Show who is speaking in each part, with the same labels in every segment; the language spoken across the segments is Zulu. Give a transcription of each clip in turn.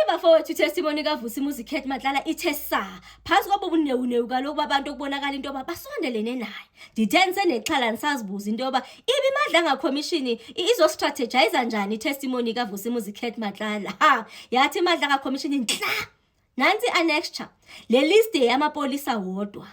Speaker 1: bafowethu testimony kaVusimuzi Kate Matlala ithe sa phansi kwabo bunewunewu kaloku abantu okubonakala into yoba basondelene naye. Ndithense nexhala ndisazibuza into yoba ibimadla ngakhomishini izostrategize njani itestimony kaVusimuzi Kate Matlala. Yathi imadla ngakhomishini nhla. Nansi annexure le list yamapolisa wodwa.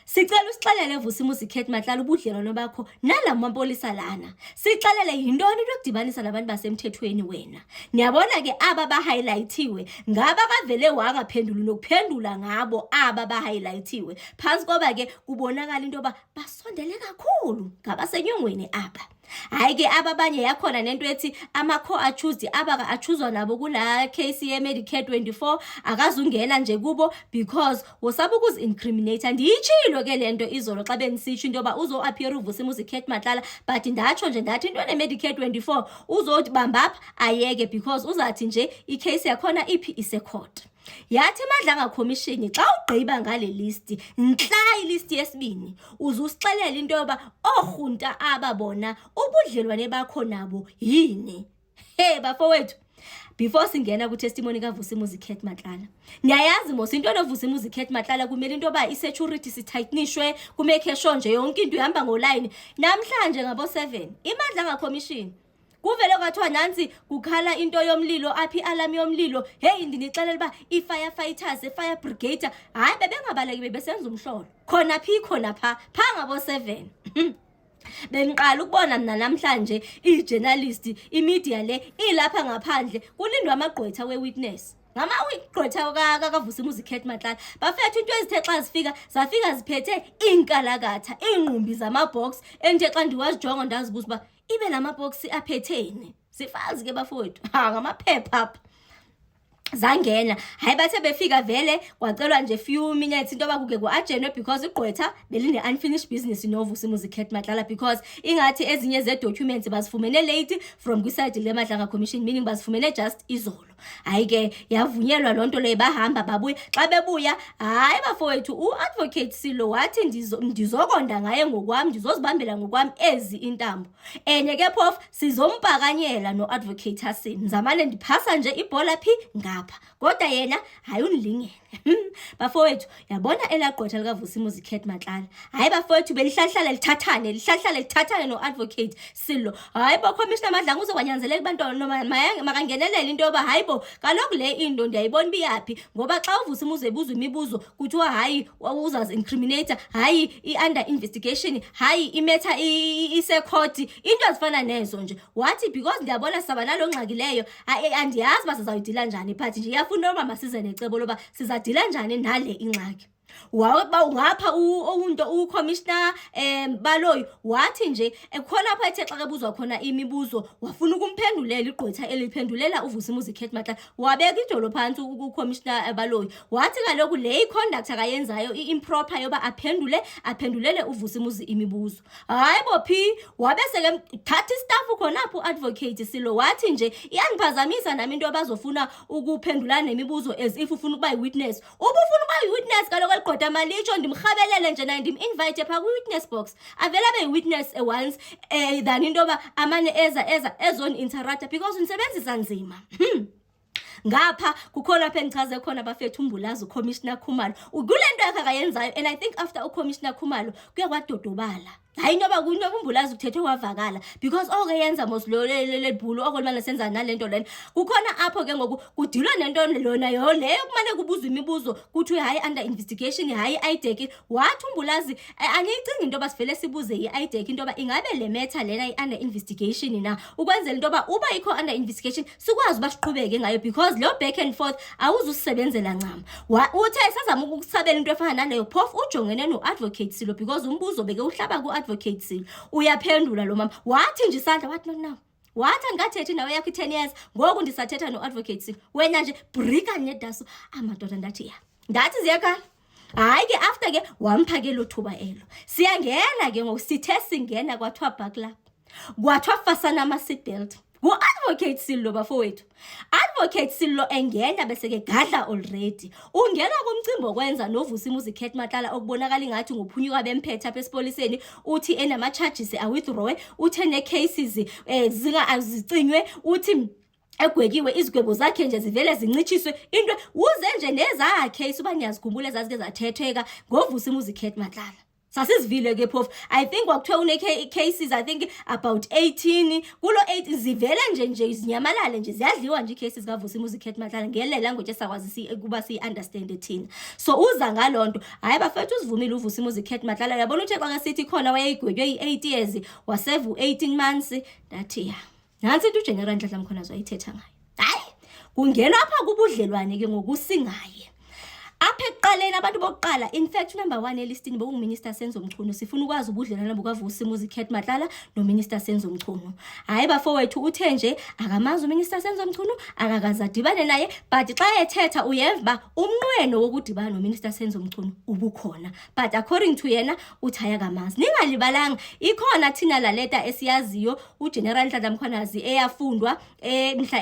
Speaker 1: Sicela usixelele Vusimuzi Kate Matlala ubudlelwano bakho nalamapolisa lana. Sixelele yintoni lokudibanisa nabantu basemthethweni wena. Niyabona ke aba bahighlightiwe ngaba kavele wangaphendula nokuphendula ngabo aba bahighlightiwe. Phansi koba ke kubonakala into yoba basondele kakhulu ngabasenyongweni aba. Hayi ke ababanye yakhona nento ethi ama co-accused abaka accuswa nabo kula case ye Medicare 24 akazungena nje kubo because wasaba ukuzi incriminate. Ndiyitshilo ke lento izolo xa benisitsho into yoba uzo appear uVusimuzi Kate Matlala but ndatsho nje ndathi into ne Medicare 24 uzothi bambapha ayeke because uzathi nje icase yakhona iphi ise court. Yathi imadla ngakhomishini xa ugqiba ngale list nhla ilist yesibini uzusixelela into yoba orhunta ababona ubudlelwane bakho nabo yini. Hey bafowethu, before singena ku testimony kaVusimuzi Kate Matlala, niyayazi mos into noVusimuzi Kate Matlala kumele into yoba i-security sitightenishwe kumeke sure nje yonke into ihamba ngoline. Namhlanje ngabo 7 imadla ngakhomishini kuvele kwathiwa nansi kukhala into yomlilo aphi alarm yomlilo. Hey ndinixelela ba i-firefighters fire brigade hayi bebengabaleki bebesenza umhlolo khona phi khona pha ngabo 7. Bengiqala ukubona mina namhlanje i-journalist imedia le ilapha ngaphandle kulindwa amagqwetha we-witness ngama-gqwetha kaVusimuzi Kate Matlala. Bafethu into ezithe xa zafika ziphethe inkalakatha ingqumbi zamabox enje xa ndiwazijonga ndazibuza uba ibe lamabox aphetheni sifazi ke bafowethu ngamaphepha apha zangena. Hayi bathe befika vele kwacelwa nje few minutes into abakuke ku-ajenwe because igqwetha beline unfinished business noVusimuzi Kate Matlala because ingathi ezinye ze-documents bazifumene late from kwiside lemadla ngakhomishini, meaning bazifumene just izolo. Hayi ke yavunyelwa lonto leyo bahamba babuya. Xa bebuya hayi bafowethu u-advocate Silo wathi ndizokonda ngaye ngokwami, ndizozibambela ngokwami ezi intambo enye ke phofu sizompakanyela no-advocate Hasini zamane ndiphasa nje ibhola phi ngapha kodwa yena hayi unilingene. Bafowethu yabona elagqwetha likaVusimuzi Kate Matlala hayi bafowethu belihlahlala lithathane no-advocate Silo. Hayi bo commissioner Madlanga uzokwanyanzeleka bantwana makangenelele into yoba hayi bo kaloku le into ndiyayibona biyaphi ngoba xa uVusimuzi ebuzwa imibuzo kuthiwa hayi uzazi incriminator, hayi i-under investigation, hayi imetha ise-court into ezifana nezo nje. Wathi because ndiyabona saba nalo ngxakileyo andiyazi uba sizawuyidila njani but nje iyafuna uba masize necebo loba sizadila njani nale ingxaki. Waba ngapha uCommissioner Baloyi wathi nje ekhona apha ethe xa kebuzwa khona imibuzo wafuna ukumphendulela igqwetha eliphendulela uVusimuzi Kate Matlala wabeka idolo phansi uCommissioner Baloyi wathi kaloku le iconduct akayenzayo i-improper yoba aphendulele uVusimuzi imibuzo. Hayi bophi wabese ke thatha istaff khona apho advocate Silo wathi nje iyangiphazamisa nami into abazofuna ukuphendulana nemibuzo as if ufuna ukuba yi-witness. Ubufuna ukuba yi-witness kaloku kodwa malicho ndimkhabelele nje naye ndim-invite pha kwi-witness box avela be-witness once than into yoba amane ezon-interrupta because unisebenzisa nzima. Ngapha kukhona apha engichaze khona bafethu umbulazi uCommissioner Khumalo kule nto yakhe akayenzayo and I think after uCommissioner Khumalo kuye kwadodobala. Hayi noba umbulazi ukuthethwe wavakala because okeyenza mos lo lebhulu okolumane senza nalento lena kukhona apho ke ngoku kudilwa nento lona yo leyo kumane kubuzwa imibuzo kuthi hayi under investigation, hayi i-IDEC. Wathi umbulazi aniyicinga into yoba sivele sibuze i-IDEC into yoba ingabe le matter lena i-under investigation na ukwenzela into yoba uba ikho under investigation sikwazi uba siqhubeke ngayo because lo back and forth awuzusebenzela ncama. Uthe sazama ukusabela into efana naleyo phofu ujongene no-advocate Silo because umbuzo beke uhlaba ku-advocate Silo uyaphendula lo mama wathi nje isandla wathi no wathi angathethi nawe yakho 10 years ngoku ndisathetha no-advocate Silo wena nje brika nedaso amadoda ndathi ziyakhala. Hayi ke after ke wamphakela uthuba elo siyangena ke ngoku sithe singena kwathiwa buckle up kwathiwa fasana ama-seatbelt ngu-advocate Silo bafowethu. Advocate Silo engena bese ke gadla already ungena kumcimbi okwenza noVusimuzi Kate Matlala okubonakala ingathi ngophunyuka bemphethe apha esipoliseni uthi enama charges a withdraw uthi ne cases azicinywe uthi egwekiwe izigwebo zakhe nje zivele zincitshiswe into uze nje nezakhe isuba niyazikhumbula ezazike zathetheka ngovusa imuzikhethi Matlala. Sasizivile ke phofu. I think kwakuthiwa une cases I think about 18 kulo 8 zivele nje izinyamalale nje ziyadliwa nje cases kavusa imuzikhethi Matlala ngele language esakwazi kuba si understand thina. So uza ngalonto hayi bafethu usivumile uvusa imuzikhethi Matlala yabona uthe xa sithi khona wayegwetywe i8 years waseve 18 months ndathi ya nansi into uGeneral Nhlanhla Mkhwanazi wayithetha ngayo. Hayi kungena apha kubudlelwane ke ngokusingaye. Apha ekuqaleni abantu bokuqala in fact number 1 elistini bokuminister Senzo Mchunu sifuna ukwazi ubudlelwane bukavusa imuzikhethi Matlala nominister Senzo Mchunu. Hayi bafowethu uthe nje akamazi uminister Senzo Mchunu akakazadibane naye but xa ethetha uyeva umnqweno wokudibana nominister Senzo Mchunu ubukhona but according to yena uthaya kamazi. Ningalibalanga ikhona thina la letter esiyaziyo uGeneral Nhlanhla Mkhwanazi eyafundwa mhla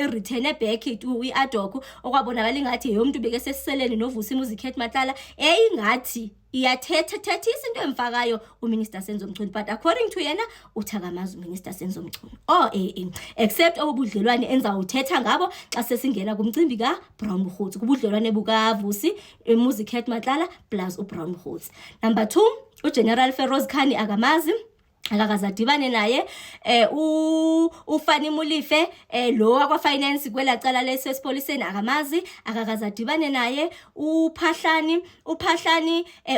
Speaker 1: return back to iAdoku okwabonakala ingathi yomuntu beke sesiseleni novusa imuzikhethi Matlala eyingathi iyathetha izinto emfakayo uminister Senzo Mchunu but according to yena uthakamazi uminister Senzo Mchunu except obudlelwane enzawuthetha ngabo xa sesingena kumcimbi ka Brown Mkhosi kubudlelwane bukavusi imuzikhethi Matlala plus uBrown Mkhosi. Number 2 uGeneral Feroz Khani akamazi akakazadibane naye uFani Mulife lo wakwa finance kwelacala lesesipoliseni akamazi akakazadibane naye uPhahlani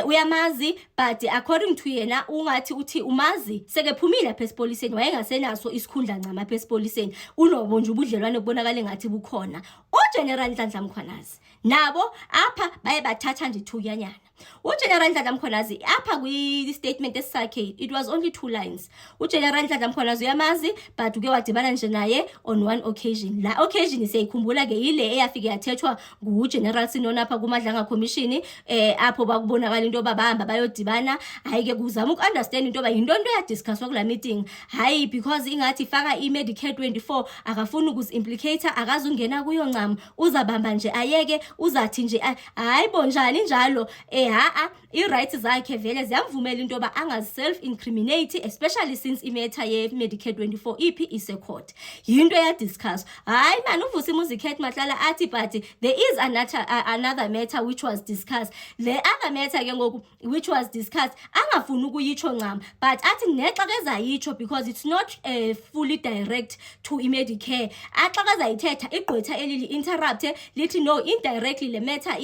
Speaker 1: uyamazi but according to yena ungathi uthi umazi sekephumile lapha esipoliseni wayengasenaso isikhundla ncama lapha esipoliseni unobo nje ubudlelwane kubonakala ngathi bukhona. uGeneral Nhlanhla Mkhwanazi nabo apha baye bathatha nje thukanyana. uGeneral Nhlanhla Mkhwanazi apha kwi statement esakhe it was only 2 lines. uGeneral Nhlanhla Mkhwanazi uyamazi but uke wadibana nje naye on one occasion. La occasion siyikhumbula ke ile eyafike yathethwa nguGeneral Sinona apha kuMadlanga Commission apho bakubonakala into babahamba bayodibana. Hayi ke kuzama ukunderstand into yinto yadiscusswa kula meeting hayi because ingathi faka iMedicare 24 akafuni ukuziimplicate akazungena kuyo ncam uzabamba nje ayeke uzathi nje hayi bonjani njalo i-rights zakhe vele ziyamvumela into yoba angazi-self incriminate especially since imetha ye-Medicare 24 iphi ise-court yinto yadiscuss. Hayi man uvusa imuzikhethi Matlala athi but there is another matter which was discussed. The other matter ke ngoku which was discussed angafuni ukuyitsho ncam but athi nexa kezayitsho because it's not fully direct to iMedicare axa kezayithetha igqwetha elili interrupt lithi no indirectly le matter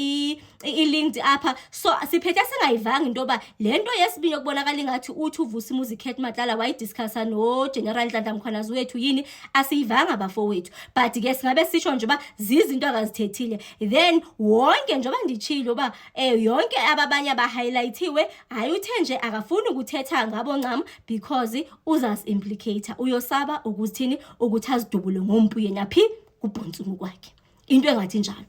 Speaker 1: i-linked apha so siphethe singayivanga into yoba lento yesibini yokubonakala ingathi uthi uvusa imuzikhethi Matlala wayidiscussa noGeneral Nhlanhla Mkhwanazi wethu yini asiyivanga bafowethu but ke singabe sisho nje ba zizinto akazithethile then wonke njengoba ndichilo ba yonke ababanye abahighlightiwe hayi uthe nje akafuni ukuthetha ngabo ncam because uzasi-implicate uyosaba ukuthini ukuthi azidubule ngompu yena phi kubhonsunu kwakhe into engathi njalo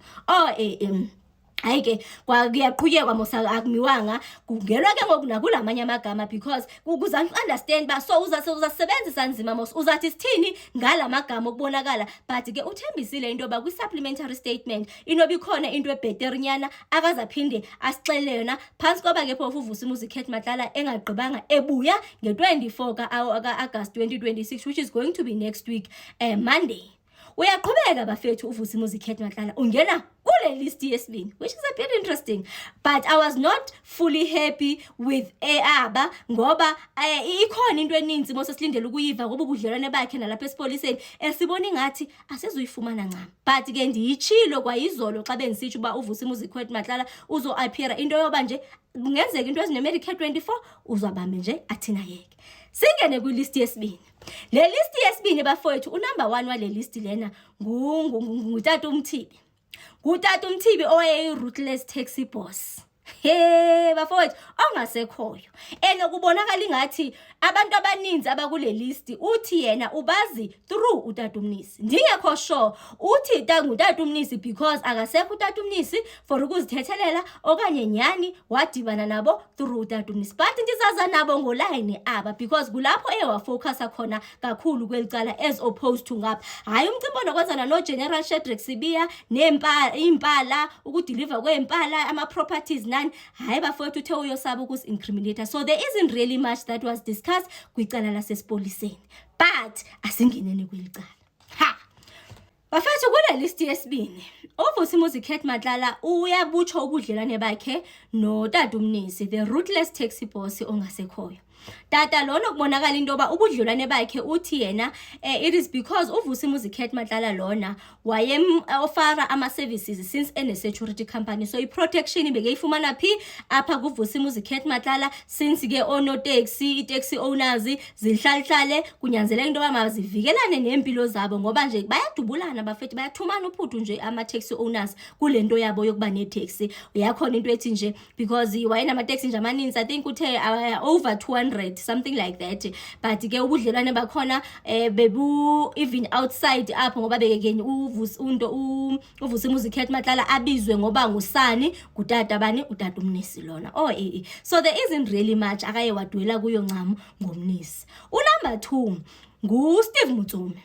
Speaker 1: hayi ke kuyaqhubeka mosa akumiwanga kungelwa ke ngoku nakulamanye amagama because ukuza understand ba so uzasebenzisa nzima mos uzathi sithini ngalamagama okubonakala but ke uthembisile into ba kwi supplementary statement inoba ikhona into ebhetterinyana akazaphinde asixele yona phansi kwaba ke phofu uvusa imuzikhethi Matlala engagqibanga ebuya nge-24 ka-August 2026 which is going to be next week Monday. Uyaqhubeka bafethu uvusa imuzikhethi Matlala ungena kule list yesibini which is a bit interesting but I was not fully happy with aba ngoba ikhona into eninzi mose silindele ukuyiva ngoba ubudlelwane bakhe nalapha esipoliseni esibona ingathi asizuyifumana ncam but ke ndiyichilo kwayizolo xa bengisithi uba uvusa imuzikhethi Matlala uzo appear into yoba nje kungenzeka into ezineMedicare 24 uzwabambe nje athina yeke. Singene kwi list yesibini. Le list yesibini bafowethu unumber 1 wale list lena ngutata uMthibi. Ngutata uMthibi owayeyi-ruthless taxi boss. Bafowethu ongasekhoyo kubonakala ingathi abantu abaninzi abakule list uthi yena ubazi through utata uMnisi. Ndingekho sure uthi ngutata uMnisi because akasekho utata uMnisi for ukuzithethelela okanye nyani wadibana nabo through utata uMnisi but ndizaza nabo ngoline aba because kulapho ewafocusa khona kakhulu kwelicala as opposed to ngapha hayi umcimbi nokwenzana noGeneral Shadrack Sibiya impala ukudeliver kwempala ama-properties nani hayi bafowethu uthe uyosaba ukuzi-incriminate so there isn't really much that was discussed kwicala lasesipoliseni but asingeneni kwelicala Bafethu kule list yesibini, uVusimuzi Kate Matlala uyabutsho ubudlelwane bakhe noTata uMnisi, the ruthless taxi boss ongasekhoyo. Tata lona kubonakala into yoba ubudlelwane bakhe uthi yena it is because uVusimuzi Kate Matlala lona ofara ama-services since ene-security company, so i-protection bekeyifumana phi apha kuVusimuzi Kate Matlala, since ke oonoteksi, i-taxi owners zihlalihlale kunyanzeleka into yoba mazivikelane neempilo zabo, ngoba nje bayadubulana bafethu, bayathumana uphuthu nje ama-taxi owners kule nto yabo yokuba neteksi. Uyakhona into ethi nje because wayenamateksi nje amaninzi, I think uthe over 200 something like that, but ke ubudlelwane bakhona bebu even outside apho, ngoba bekekeni uVusimuzi Kate Matlala abizwe ngoba ngusani ngutata bani, utata uMnisi lona. So there isn't really much akaye wadwela kuyo ncam ngomnisi. Number 2 nguSteve Mutsomi.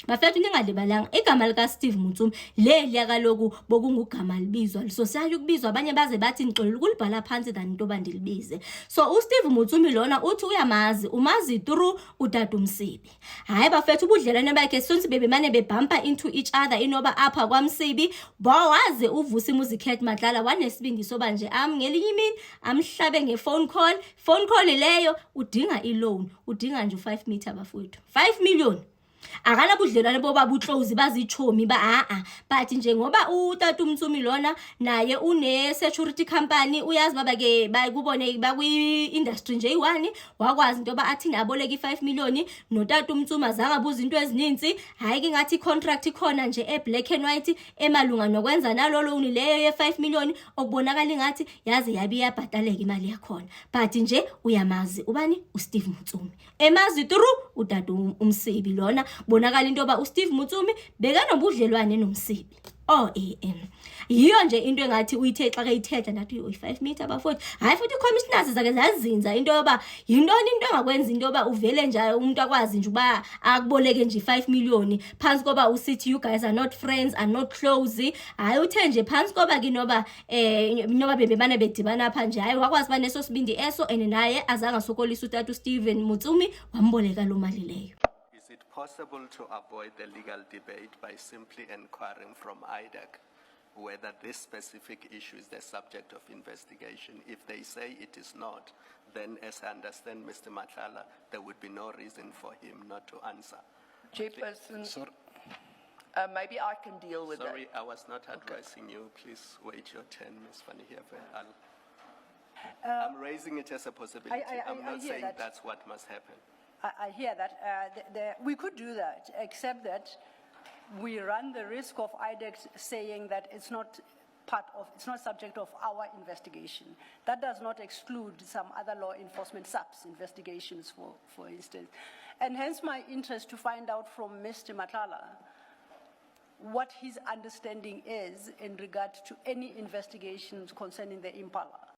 Speaker 1: Bafethu ningalibalanga igama lika Steve Mutsomi liya kaloku bokungugama libizwa, so sayukubizwa abanye baze bathi ngixolile ukulibhala phansi than into bandilibize. So uSteve Mutsomi lona uthi uyamazi, umazi through utata uMsibi. Hayi bafethu ubudlelwane bakhe sonke bebemane bebumper into each other, inoba apha kwaMsibi bawaze uVusimuzi Kate Matlala wanesibindi soba nje ngelinye imini amhlabe ngefone call leyo udinga iloan, udinga nje u5 meter bafethu 5 million. Akala budlelwane boba buclose bazichomi but njengoba utata uMtsomi lona naye une security company, uyazi baba ke bayikubone bakwi industry nje i1 wakwazi into ba athi aboleka i5 million notata uMtsomi azangabuza into ezininzi. Hayi ke ngathi contract ikhona nje black and white emalunga nokwenza nalo loan leyo ye5 million, okubonakala ngathi yazi yabi yabhataleka imali yakhona, but nje uyamazi ubani uSteve Mutsomi, emazi through utata uMsibi lona. Bonakala into yoba uSteve Mutsomi bekanobudlelwane noMsibi. Yiyo nje into engathi uyithe xa kayithetha ndathi uyi5 meter bafowethu. Hayi futhi commissioners zake zazinza into yoba yintoni into engakwenza into yoba uvele nje umuntu akwazi nje uba akuboleke nje 5 million phansi koba usithi you guys are not friends, are not close. Hayi uthe nje phansi koba ke noba bebemane bedibana apha nje, hayi wakwazi ba neso sibindi eso, and naye azange sokolisa utata uSteve Mutsomi wamboleka lo mali leyo.
Speaker 2: Is it possible to avoid the legal debate by simply inquiring from IDEC whether this specific issue is the subject of investigation? If they say it is not, then as I understand Mr. Matlala, there would be no reason for him not to answer.
Speaker 3: Chairperson, maybe I can deal with that.
Speaker 2: Sorry, I was not addressing you. Please wait your turn, Ms. Van Heerden. I'm raising it as a possibility. I'm not saying that's what must happen.
Speaker 4: I hear that. We could do that, except that we run the risk of IDEC saying that it's not subject of our investigation. That does not exclude some other law enforcement subs investigations, for instance. And hence my interest to find out from Mr. Matlala what his understanding is in regard to any investigations concerning the Impala.